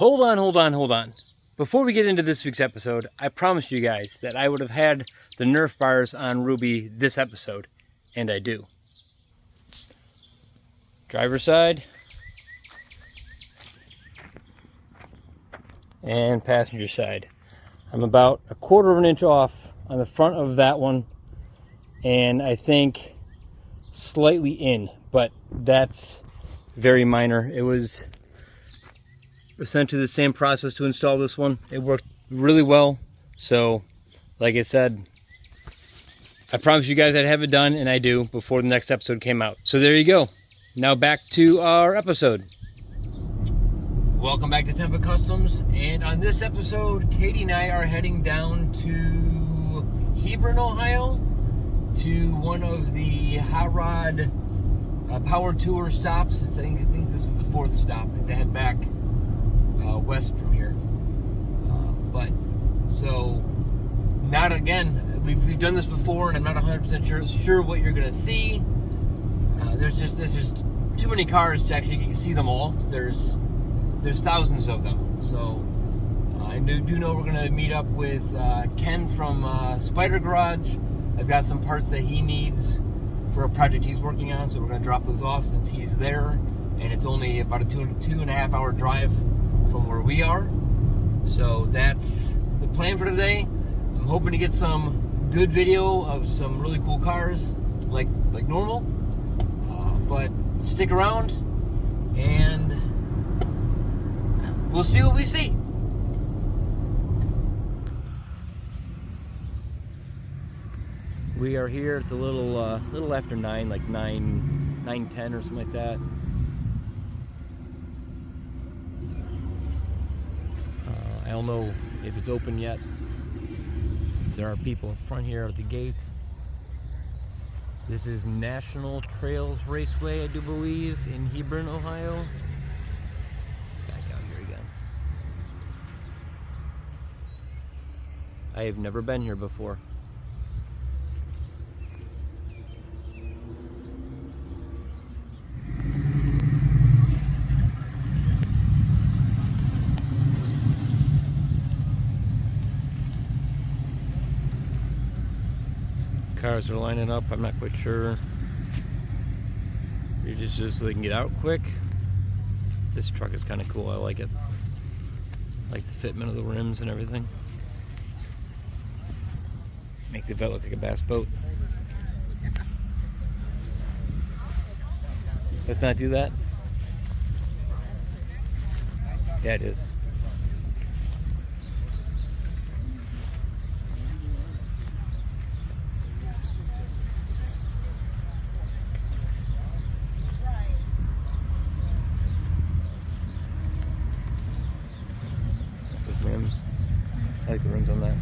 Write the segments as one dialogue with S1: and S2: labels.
S1: Hold on. Before we get into this week's episode, I promised you guys that I would have had the Nerf bars on Ruby this episode, and I do. Driver's side and passenger side. I'm about 1/4 of an inch off on the front of that one, and I think slightly in, but that's very minor. It was essentially the same process to install this one. It worked really well. So, like I said, I promised you guys I'd have it done, and I do, before the next episode came out. So there you go. Now back to our episode. Welcome back to Tempa Customs, and on this episode, Katie and I are heading down to Hebron, Ohio, to one of the Hotrod power tour stops. I think this is the 4th stop. I think they head back west from here. Not again. We've done this before, and I'm not 100% sure what you're gonna see. There's just too many cars to actually see them all. There's thousands of them. So I do know we're gonna meet up with Ken from Spider Garage. I've got some parts that he needs for a project he's working on, so we're gonna drop those off since he's there, and it's only about a 2.5 hour drive from where we are. So that's the plan for today. I'm hoping to get some good video of some really cool cars, like normal. But stick around, and we'll see what we see. We are here. It's a little after 9, like 9:10 or something like that. I don't know if it's open yet. There are people in front here at the gates. This is National Trail Raceway, I do believe, in Hebron, Ohio. Back out here again. I have never been here before. Cars are lining up. I'm not quite sure. You're just so they can get out quick. This truck is kind of cool. I like it. I like the fitment of the rims and everything. Make the vet look like a bass boat. Let's not do that. Yeah, it is. Rims. I like the rims on that.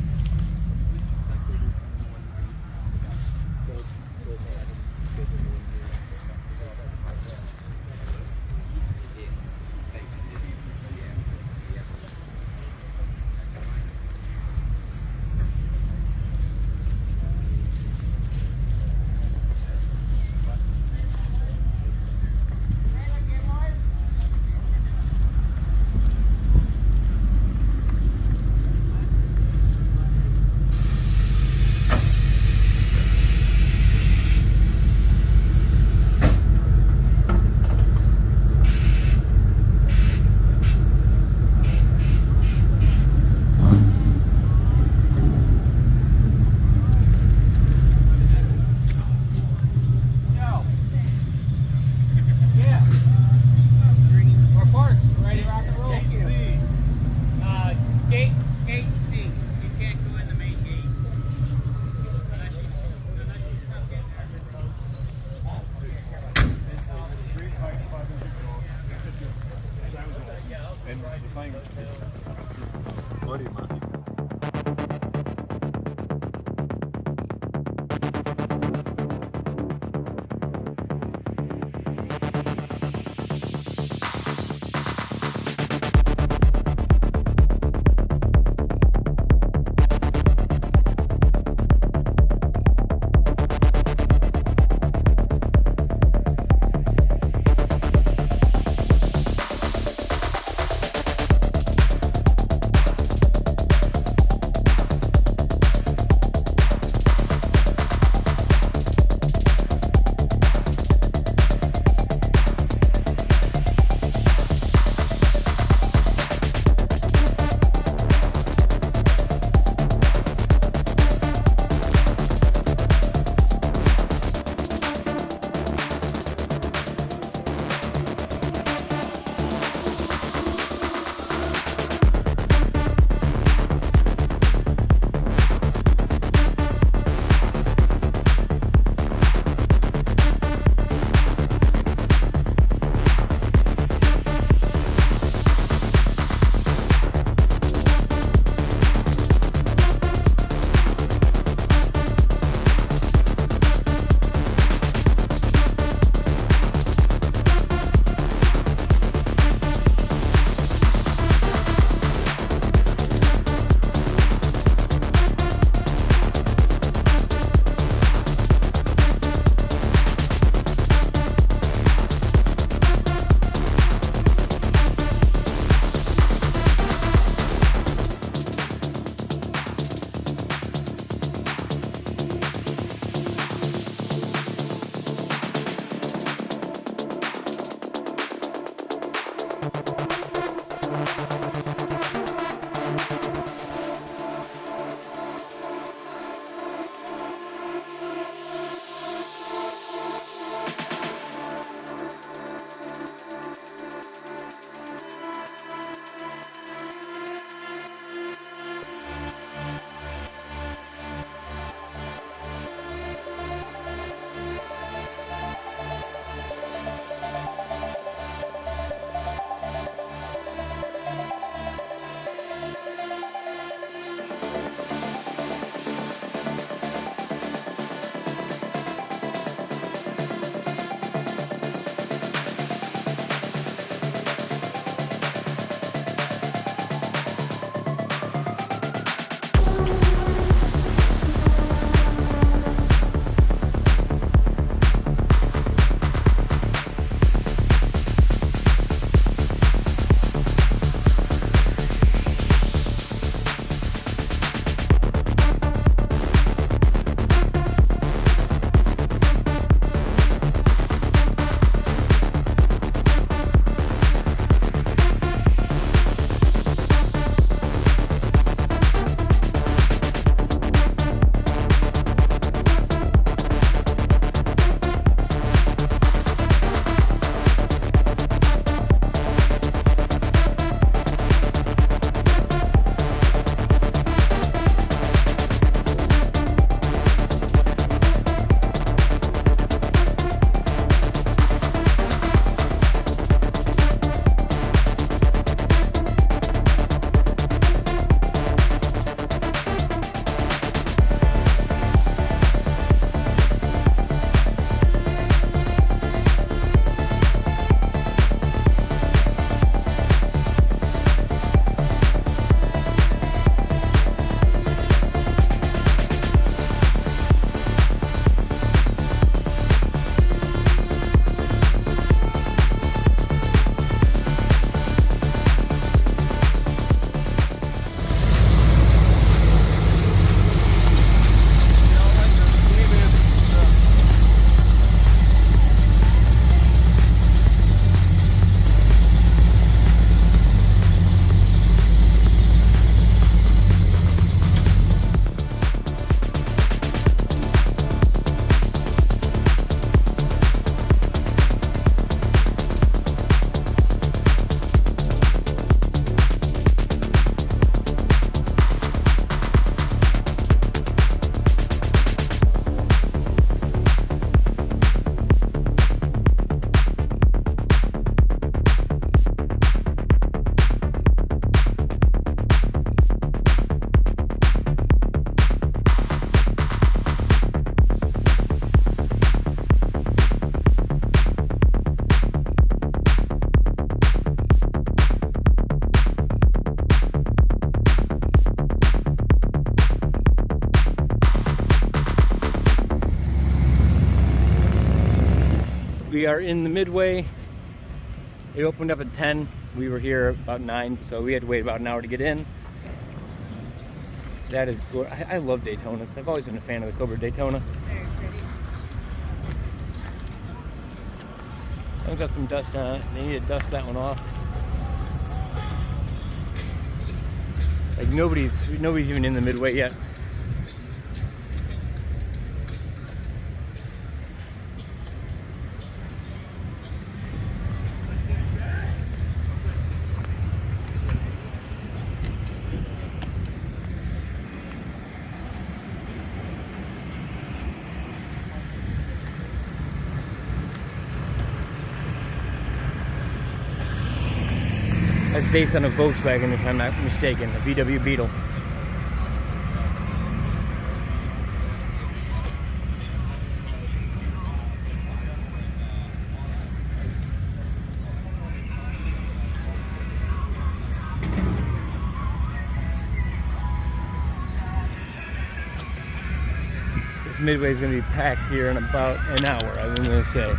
S1: We are in the Midway. It opened up at 10. We were here about 9, so we had to wait about an hour to get in. That is good. I love Daytonas. I've always been a fan of the Cobra Daytona.
S2: Very pretty.
S1: I've got some dust on it. They need to dust that one off. Like nobody's even in the Midway yet. That's based on a Volkswagen, if I'm not mistaken, a VW Beetle. This Midway is going to be packed here in about an hour, I'm going to say.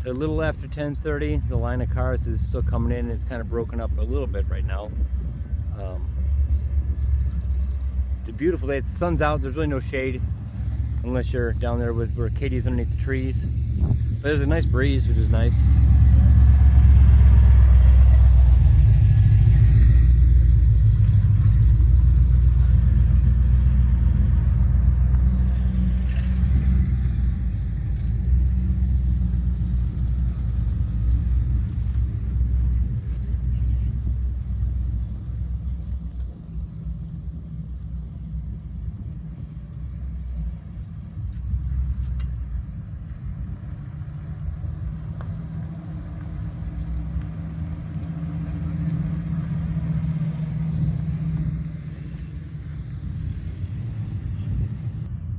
S1: It's a little after 10:30. The line of cars is still coming in. It's kind of broken up a little bit right now. It's a beautiful day. The sun's out. There's really no shade unless you're down there with where Katie's underneath the trees. But there's a nice breeze, which is nice.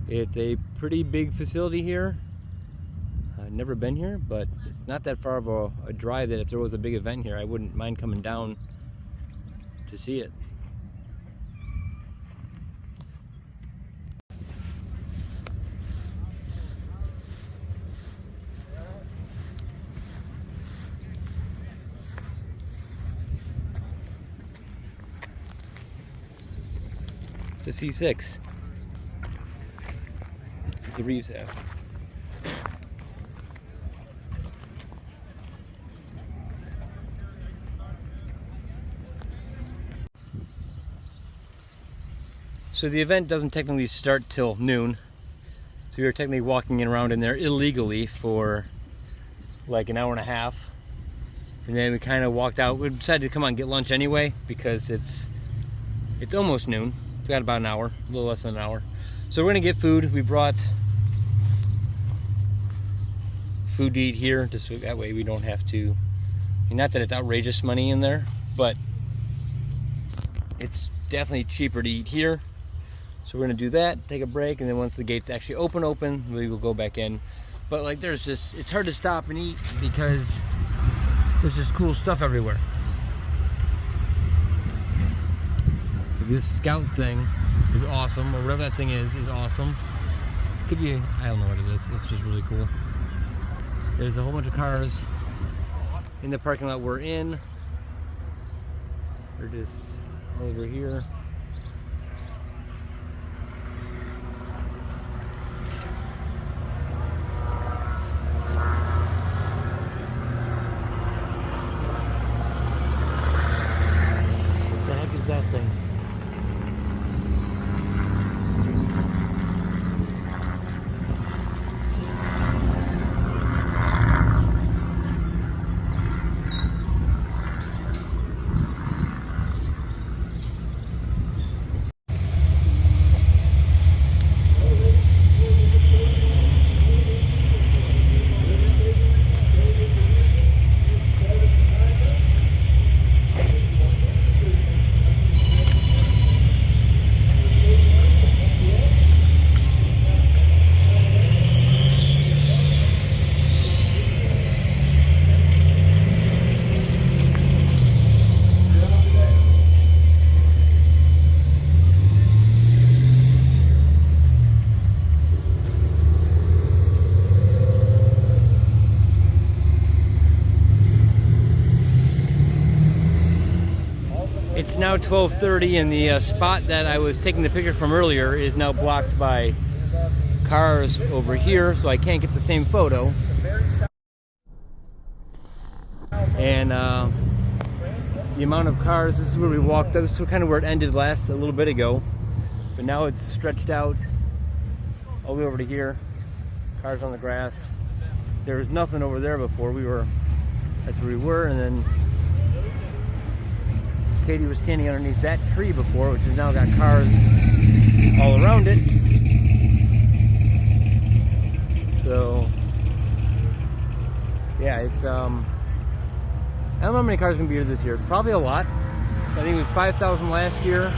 S1: It's a pretty big facility here. I've never been here, but it's not that far of a drive that if there was a big event here, I wouldn't mind coming down to see it. It's a C6. The Reeves have. So the event doesn't technically start till noon. So we were technically walking around in there illegally for like an hour and a half. And then we kind of walked out. We decided to come out and get lunch anyway because it's almost noon. We got about an hour, a little less than an hour. So we're gonna get food. We brought food to eat here, just so that way we don't have to, not that it's outrageous money in there, but it's definitely cheaper to eat here. So we're gonna do that, take a break, and then once the gates actually open, we will go back in. But like it's hard to stop and eat because there's just cool stuff everywhere. This scout thing is awesome, or whatever that thing is awesome. Could be, I don't know what it is, it's just really cool. There's a whole bunch of cars in the parking lot we're in. We're just over here. What the heck is that thing? It's now 12:30 and the spot that I was taking the picture from earlier is now blocked by cars over here, so I can't get the same photo. And the amount of cars, this is where we walked, this is kind of where it ended a little bit ago, but now it's stretched out all the way over to here. Cars on the grass. There was nothing over there before. That's where we were, and then Katie was standing underneath that tree before, which has now got cars all around it. So, yeah, it's, I don't know how many cars are going to be here this year. Probably a lot. I think it was 5,000 last year.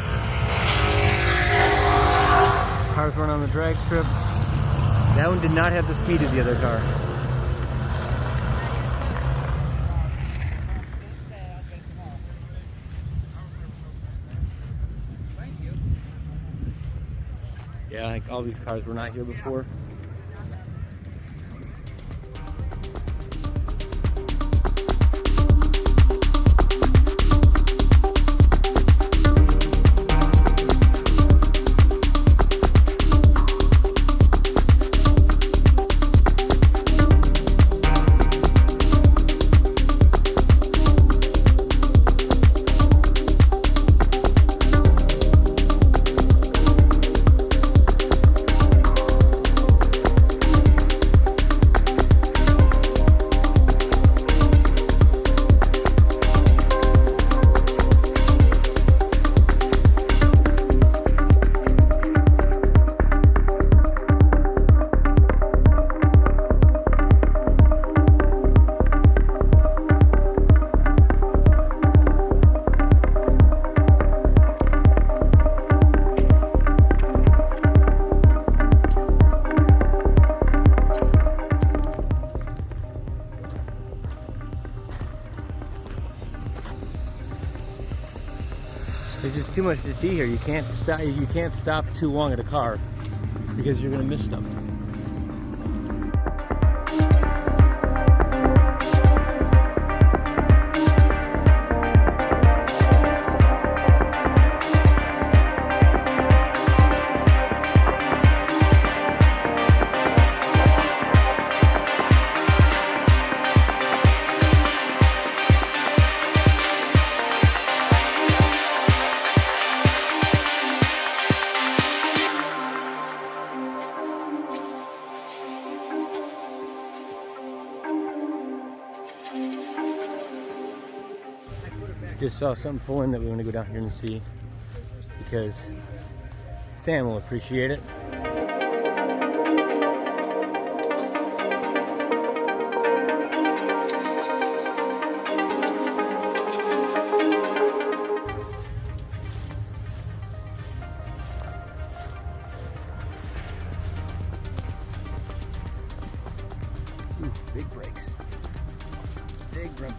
S1: Cars weren't on the drag strip. That one did not have the speed of the other car. Yeah, like all these cars were not here before. too much to see here. You can't stop. You can't stop too long at a car because you're gonna miss stuff. Just saw something pull in that we want to go down here and see because Sam will appreciate it. Ooh, big brakes. Big Brembos.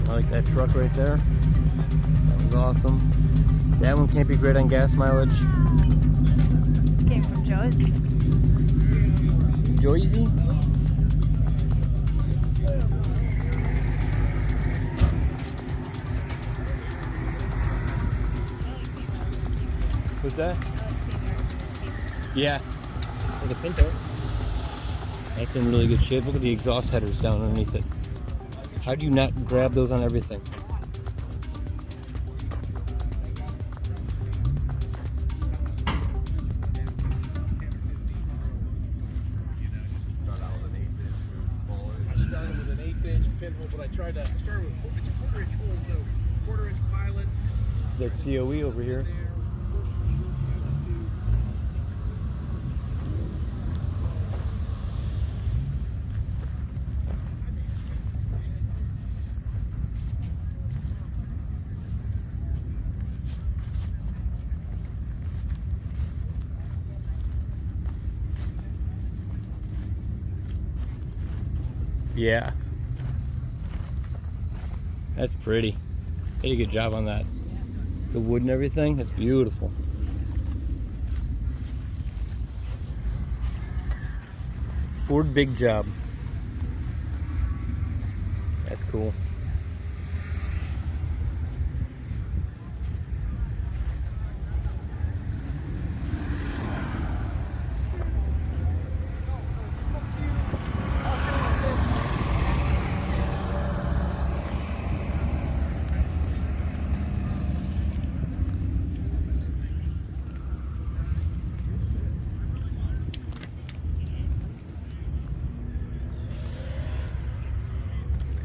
S1: I like that truck right there. That was awesome. That one can't be great on gas mileage.
S2: Came from Joyce.
S1: Joyzy? What's that? Yeah. There's a Pinto. That's in really good shape. Look at the exhaust headers down underneath it. How do you not grab those on everything?
S3: I started with an 1/8-inch pinhole, but I started with it's a 1/4-inch hole, so 1/4-inch pilot.
S1: That COE over here. Yeah. That's pretty. They did a good job on that. The wood and everything, that's beautiful. Ford big job. That's cool.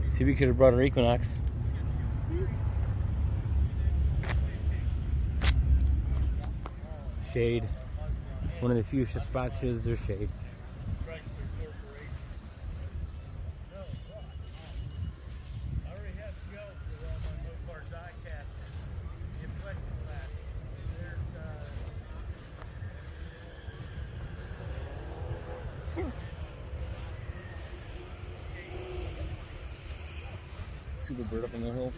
S1: See, we could have brought our Equinox. Shade. One of the few spots here is their shade. Super bird up on the hill.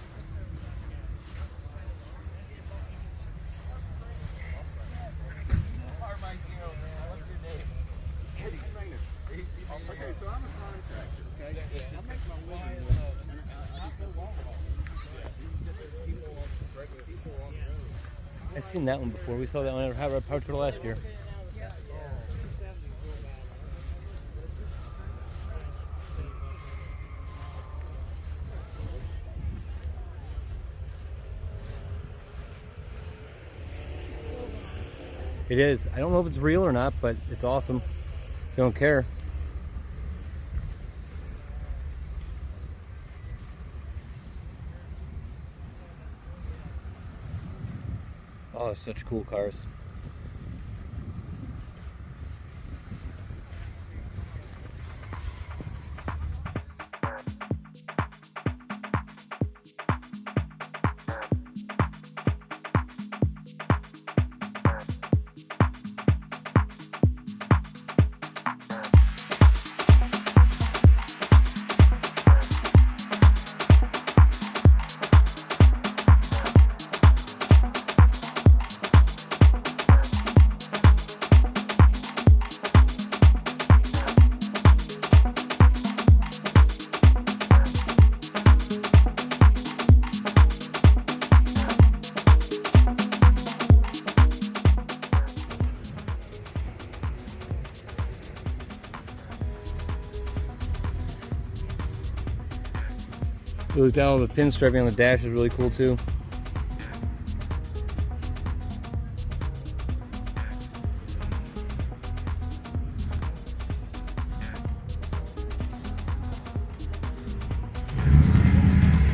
S3: Okay, so I'm a contractor, okay? I make my living and I go long haul. People on the road.
S1: I've seen that one before. We saw that one at Power Tour last year. It is. I don't know if it's real or not, but it's awesome. Don't care. Oh, such cool cars. Looked at all the pinstriping on the dash is really cool too.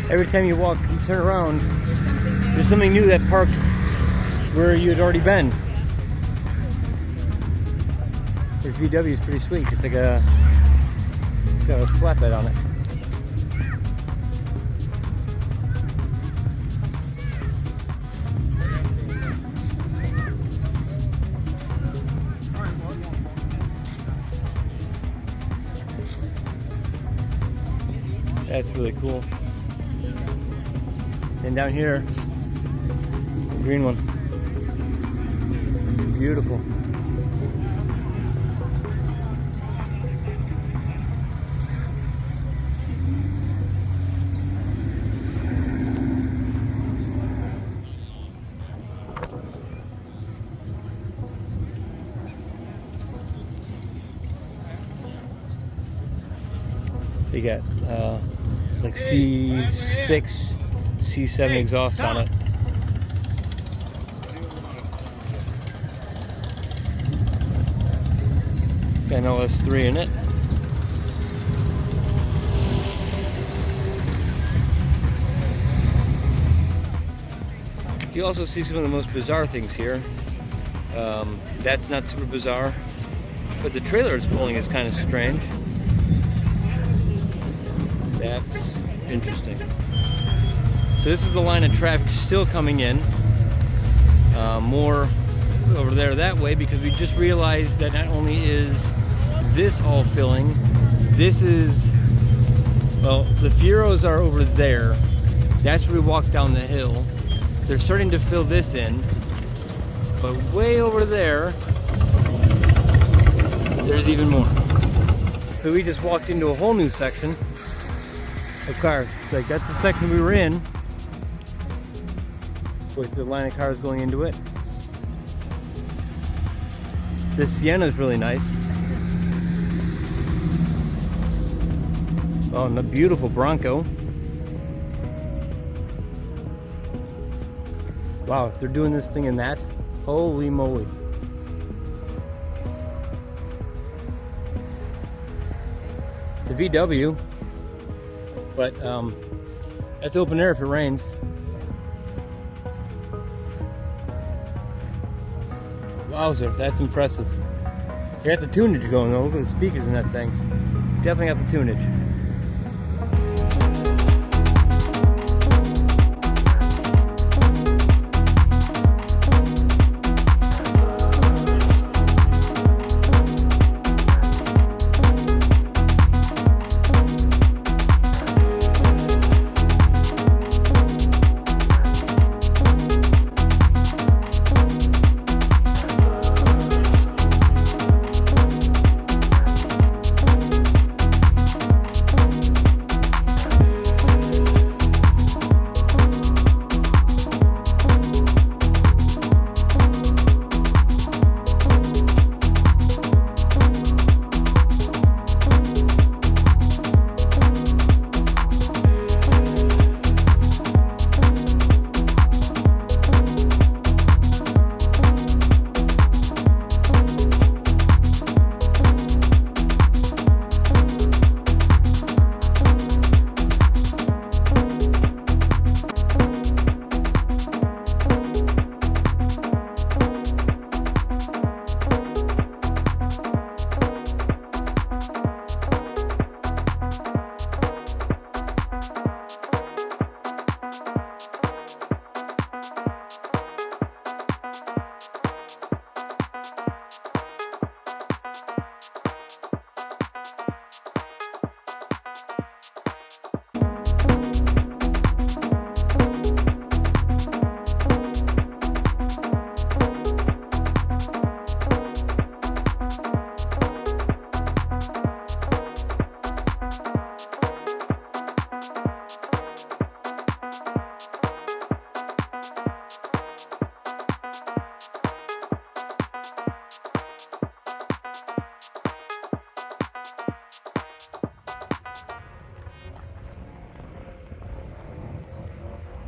S1: Every time you walk, you turn around, there's something new that parked where you had already been. This VW is pretty sweet. It's like it's got a flatbed on it. That's really cool. And down here, the green one. Beautiful. They got like C6, C7 exhaust on it. Got an LS3 in it. You also see some of the most bizarre things here. That's not super bizarre, but the trailer it's pulling is kind of strange. That's interesting. So this is the line of traffic still coming in. More over there that way, because we just realized that not only is this all filling, this is, well, the Fieros are over there. That's where we walk down the hill. They're starting to fill this in, but way over there, there's even more. So we just walked into a whole new section of cars. Like, that's the section we were in with the line of cars going into it. This Sienna is really nice. Oh, and the beautiful Bronco. Wow, if they're doing this thing in that, holy moly. It's a VW, but that's open air if it rains. Wowzer, that's impressive. You got the tunage going though. Look at the speakers in that thing. Definitely got the tunage.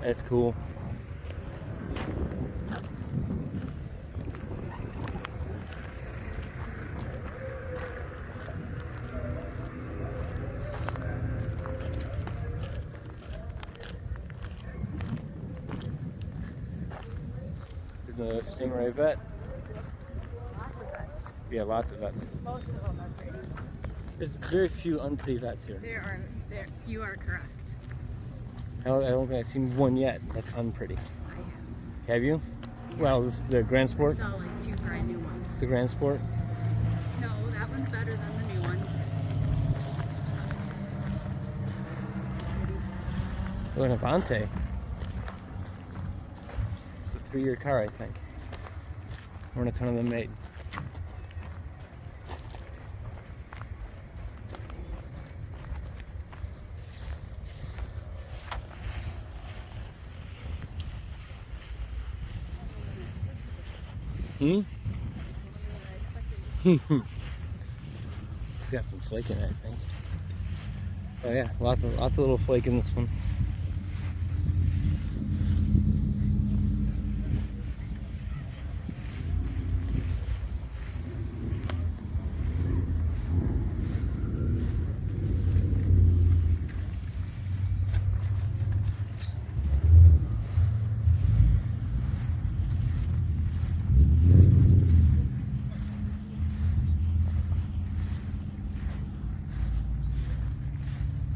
S1: That's cool. There's a Stingray vet.
S2: Lots of vets.
S1: Yeah, lots of vets.
S2: Most of them are pretty.
S1: There's very few unpretty vets here.
S2: You are correct.
S1: I don't think I've seen one yet that's unpretty.
S2: I have.
S1: Have you? Well, this is the Grand
S2: I
S1: Sport.
S2: saw like 2 brand new ones.
S1: The Grand Sport.
S2: No, that one's better than the new ones.
S1: Oh, an Avante. It's a 3-year car, I think. Weren't a ton of them made. It's got some flake in it, I think. Oh yeah, lots of little flake in this one.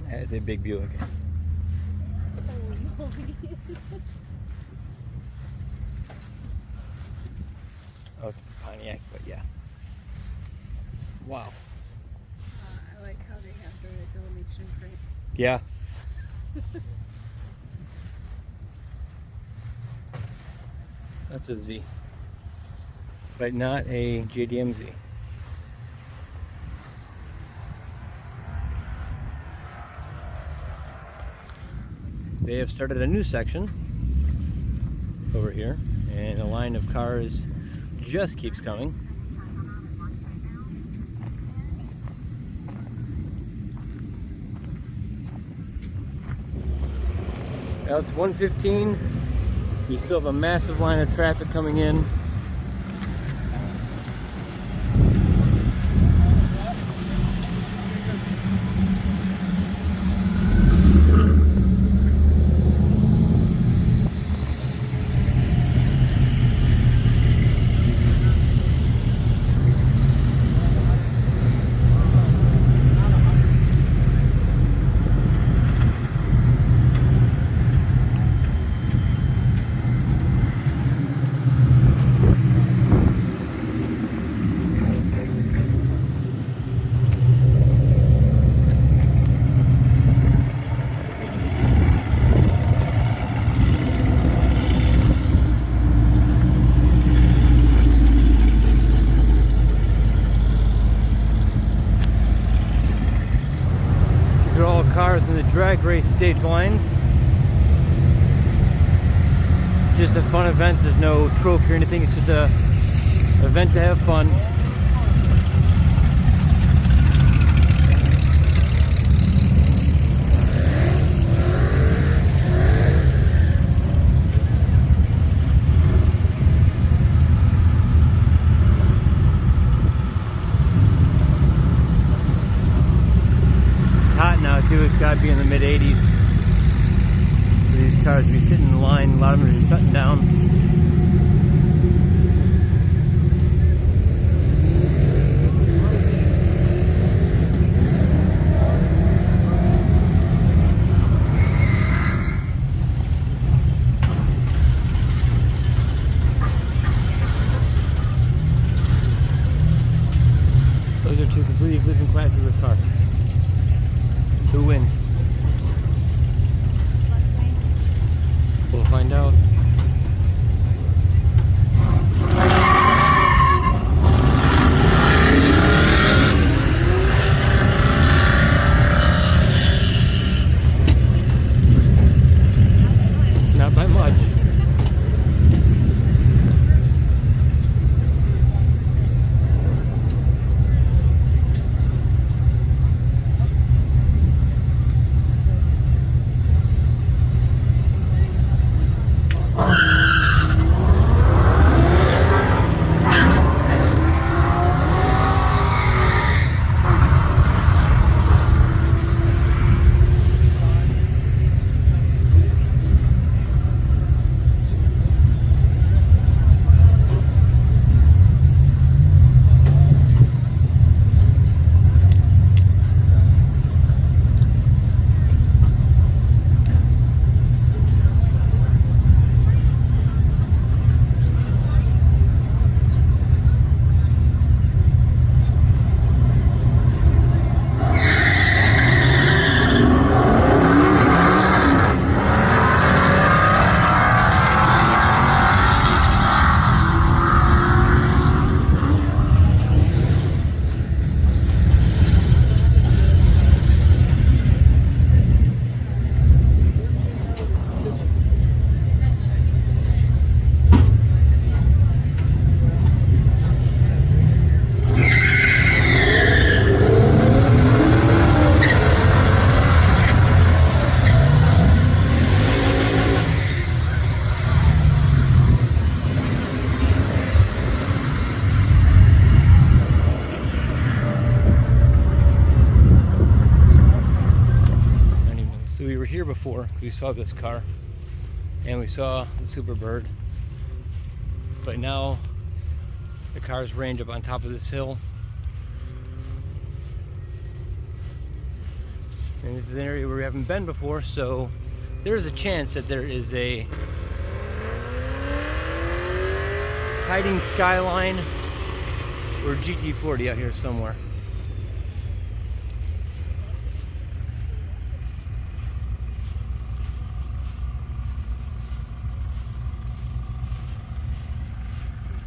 S1: That is a big Buick. Oh, it's a Pontiac, but yeah. Wow.
S2: I like how they have the Dalmatian print.
S1: Yeah. That's a Z. But not a JDM-Z. They have started a new section over here, and a line of cars just keeps coming. Now it's 1:15. You still have a massive line of traffic coming in. Cars in the drag race stage lines. Just a fun event. There's no trophy or anything. It's just a event to have fun. Too, it's got to be in the mid 80s for these cars to be sitting in line. A lot of them are just shutting down. Those are two completely different classes of car. Who wins? We'll find out. It's not by much. before. We saw this car and we saw the Superbird, but now the cars range up on top of this hill, and this is an area where we haven't been before, so there's a chance that there is a hiding skyline or GT40 out here somewhere.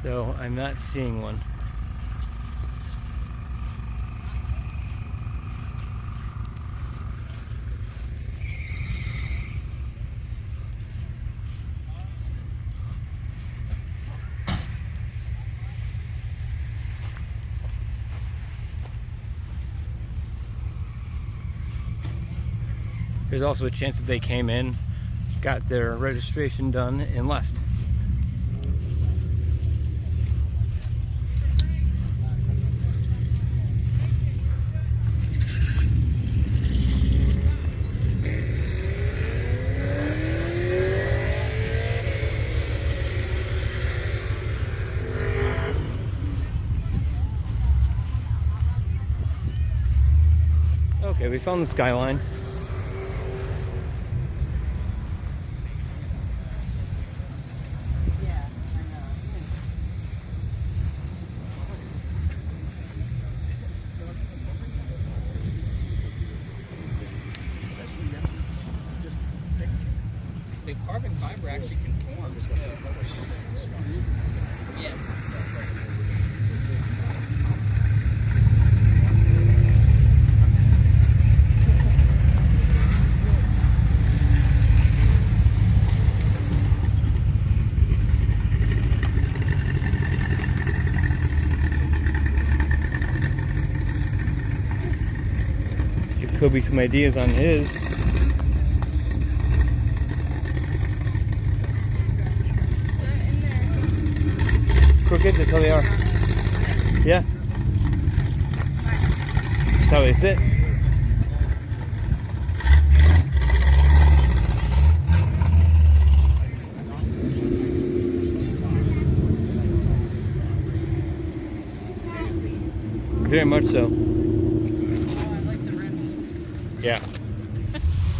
S1: Though I'm not seeing one. There's also a chance that they came in, got their registration done, and left. Okay, we found the skyline.
S3: The carbon fiber actually conforms to. Yeah.
S1: There could be some ideas on his. Crooked, that's how they are. Yeah. That's how they sit. Very much so.
S2: Oh, I like the rims.
S1: Yeah.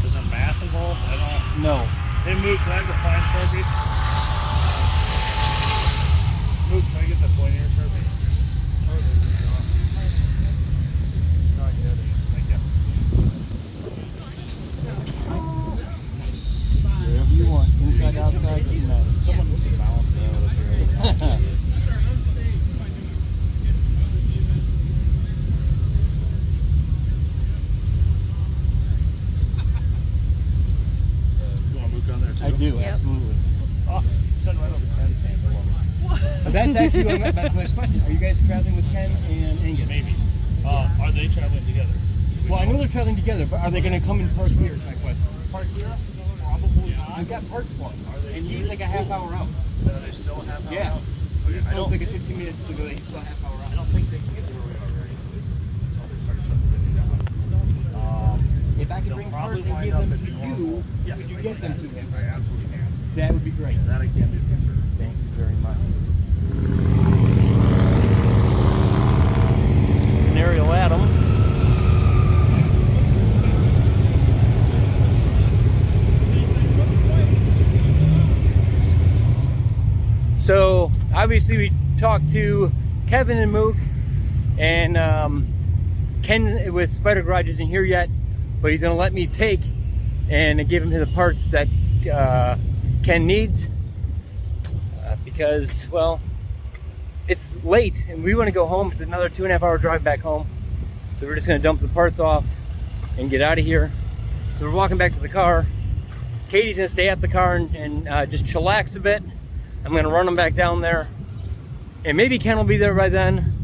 S4: Is there math involved? I don't.
S1: No.
S4: Hey, Moot, can I have the fine Sharpie? Moot, can I get the pointer Sharpie? Not yet. Thank you.
S1: Whatever you want. Inside, outside, doesn't matter.
S4: Someone needs to balance that up here. You want Moot on there too?
S1: I do,
S2: Yep.
S1: absolutely.
S4: Oh, send right over 10 stand for one.
S1: But that's actually my next question. Are you guys traveling with Ken and Angus?
S4: Maybe. Are they traveling together?
S1: Well, I know they're traveling together, but are they going to come and park here is my question.
S4: Park here? Probably not.
S1: I've got parts for him,
S4: Are they
S1: and he's like a half hour out.
S4: Are they still a half hour
S1: Yeah.
S4: out?
S1: He
S4: Okay, I
S1: was
S4: don't
S1: like a 15 minutes ago that he's still a half hour
S4: I
S1: out.
S4: don't think they can get to where we are very easily until they start shutting down.
S1: If I could
S4: They'll
S1: bring
S4: probably
S1: parts and
S4: line
S1: give
S4: up
S1: them
S4: at
S1: to
S4: the
S1: you,
S4: normal. Yes,
S1: would you
S4: I
S1: get
S4: can.
S1: them to him?
S4: I absolutely can.
S1: That would be great.
S4: That I can do for sure.
S1: Thank you very much. It's an aerial Atom. So obviously we talked to Kevin and Mook, and Ken with Spider Garage isn't here yet, but he's gonna let me take and give him the parts that Ken needs, because, well, it's late and we want to go home. It's another 2.5 hour drive back home, so we're just gonna dump the parts off and get out of here. So we're walking back to the car. Katie's gonna stay at the car and just chillax a bit. I'm gonna run them back down there, and maybe Ken will be there by then.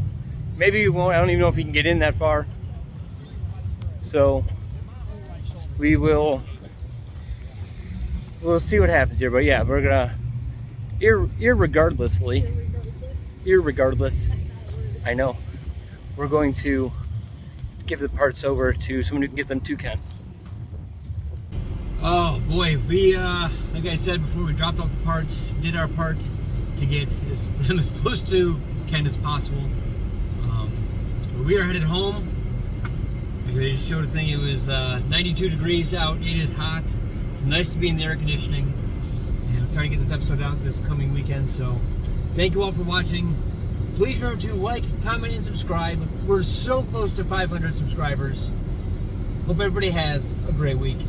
S1: Maybe he won't. I don't even know if he can get in that far. So we'll see what happens here. But yeah, we're gonna irregardless, I know, we're going to give the parts over to someone who can get them to Ken. Oh boy, we like I said before, we dropped off the parts, did our part to get them as close to Ken as possible. We are headed home. Like I just showed a thing. It was 92 degrees out. It is hot. It's nice to be in the air conditioning. And I'm trying to get this episode out this coming weekend. So thank you all for watching. Please remember to like, comment, and subscribe. We're so close to 500 subscribers. Hope everybody has a great week.